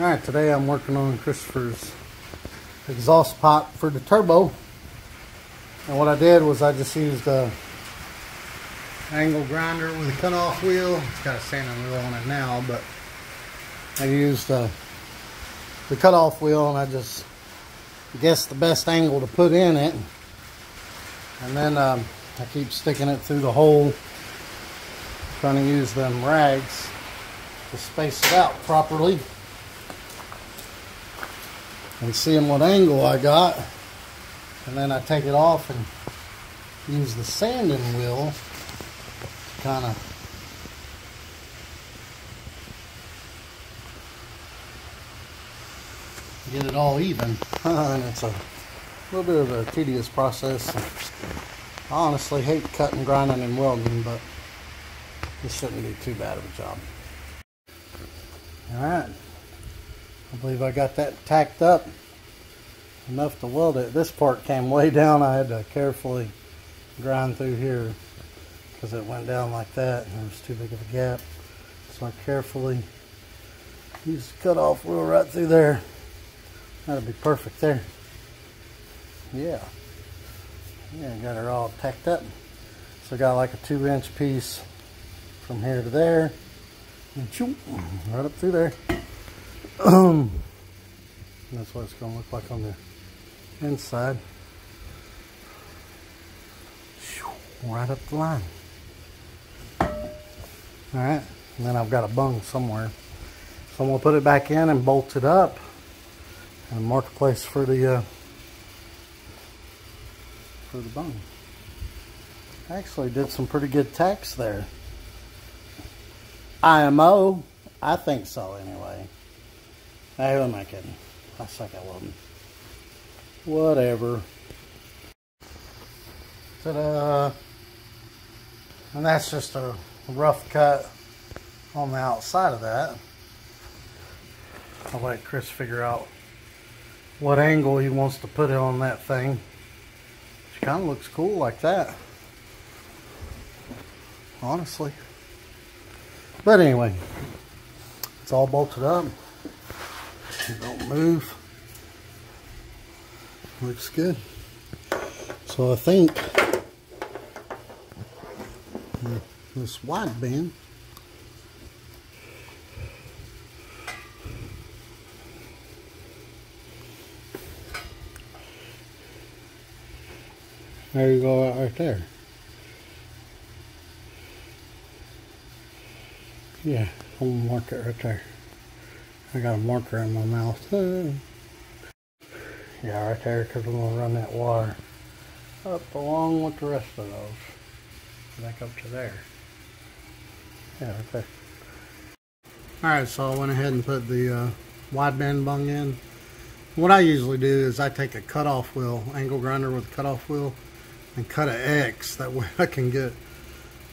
Alright, today I'm working on Christopher's exhaust pipe for the turbo. And what I did was I just used a angle grinder with a cutoff wheel. It's got a sanding wheel on it now, but I used the cutoff wheel and I just guessed the best angle to put in it. And then I keep sticking it through the hole, trying to use them rags to space it out properly. And seeing what angle I got, and then I take it off and use the sanding wheel to kind of get it all even. And it's a little bit of a tedious process. I honestly hate cutting, grinding, and welding, but this shouldn't be too bad of a job. Alright, I believe I got that tacked up enough to weld it. This part came way down. I had to carefully grind through here because it went down like that and there was too big of a gap. So I carefully used the cutoff wheel right through there. That'll be perfect there. Yeah, got her all tacked up. So I got like a 2-inch piece from here to there. And shoot, right up through there. That's what it's going to look like on the inside. Right up the line. Alright, and then I've got a bung somewhere. So I'm going to put it back in and bolt it up and mark a place for the bung. I actually did some pretty good tacks there. IMO, I think so anyway. Hey, who am I kidding? I suck at welding. Whatever. Ta-da! And that's just a rough cut on the outside of that. I'll let Chris figure out what angle he wants to put it on that thing. It kind of looks cool like that, honestly. But anyway, it's all bolted up. Don't move. Looks good. So I think this wideband there you go, right there. Yeah, I'm gonna mark it right there. I got a marker in my mouth. Yeah, right there, because I'm going to run that wire up along with the rest of those. Back up to there. Yeah, right there. Alright, so I went ahead and put the wideband bung in. What I usually do is I take a cutoff wheel, angle grinder with a cutoff wheel, and cut an X. That way I can get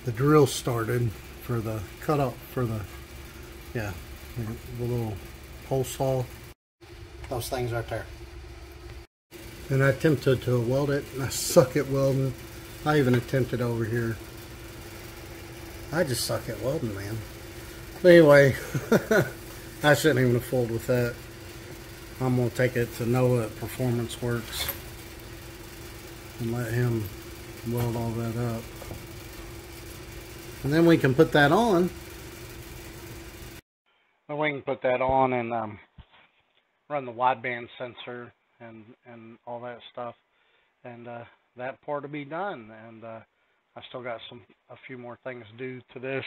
the drill started for the cutoff, for the, yeah, the little hole saw. Those things right there. And I attempted to weld it, and I suck at welding. I even attempted over here. I just suck at welding, man. But anyway, I shouldn't even have fooled with that. I'm going to take it to Noah at Performance Works and let him weld all that up. And then we can put that on. Then we can put that on and run the wideband sensor and all that stuff, and that part will be done. And I still got a few more things to do to this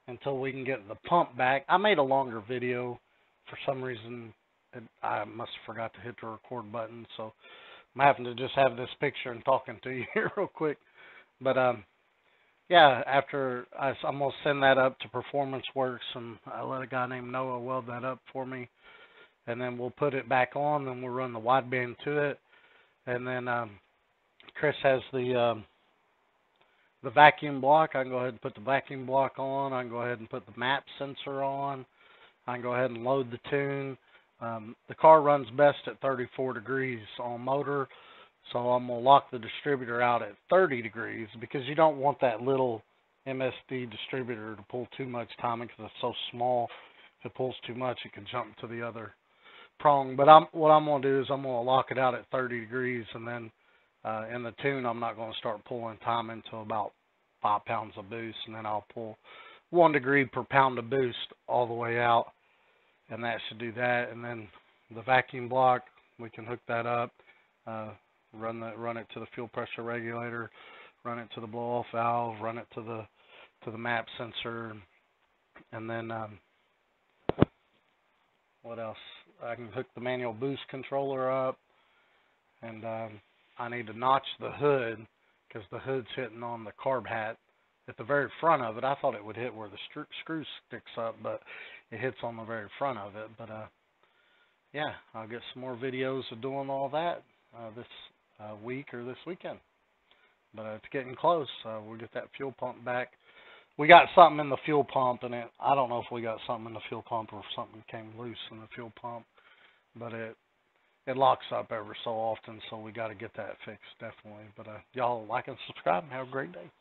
until we can get the pump back. I made a longer video. For some reason I must have forgot to hit the record button, so I'm having to just have this picture and talking to you here real quick. But yeah, after I'm gonna send that up to Performance Works, and I let a guy named Noah weld that up for me. And then we'll put it back on, and we'll run the wideband to it. And then Chris has the vacuum block. I can go ahead and put the vacuum block on. I can go ahead and put the map sensor on. I can go ahead and load the tune. The car runs best at 34 degrees on motor, so I'm going to lock the distributor out at 30 degrees because you don't want that little MSD distributor to pull too much timing because it's so small. it pulls too much, it can jump to the other prong. But what I'm going to do is I'm going to lock it out at 30 degrees, and then in the tune I'm not going to start pulling time until about 5 pounds of boost, and then I'll pull 1 degree per pound of boost all the way out, and that should do that. And then the vacuum block, we can hook that up, run it to the fuel pressure regulator, run it to the blow off valve, run it to the map sensor, and then what else? I can hook the manual boost controller up, and I need to notch the hood because the hood's hitting on the carb hat at the very front of it. I thought it would hit where the screw sticks up, but it hits on the very front of it. But yeah, I'll get some more videos of doing all that this week or this weekend. But it's getting close. We'll get that fuel pump back. We got something in the fuel pump, and I don't know if we got something in the fuel pump or if something came loose in the fuel pump, but it locks up every so often, so we got to get that fixed, definitely. But y'all like and subscribe and have a great day.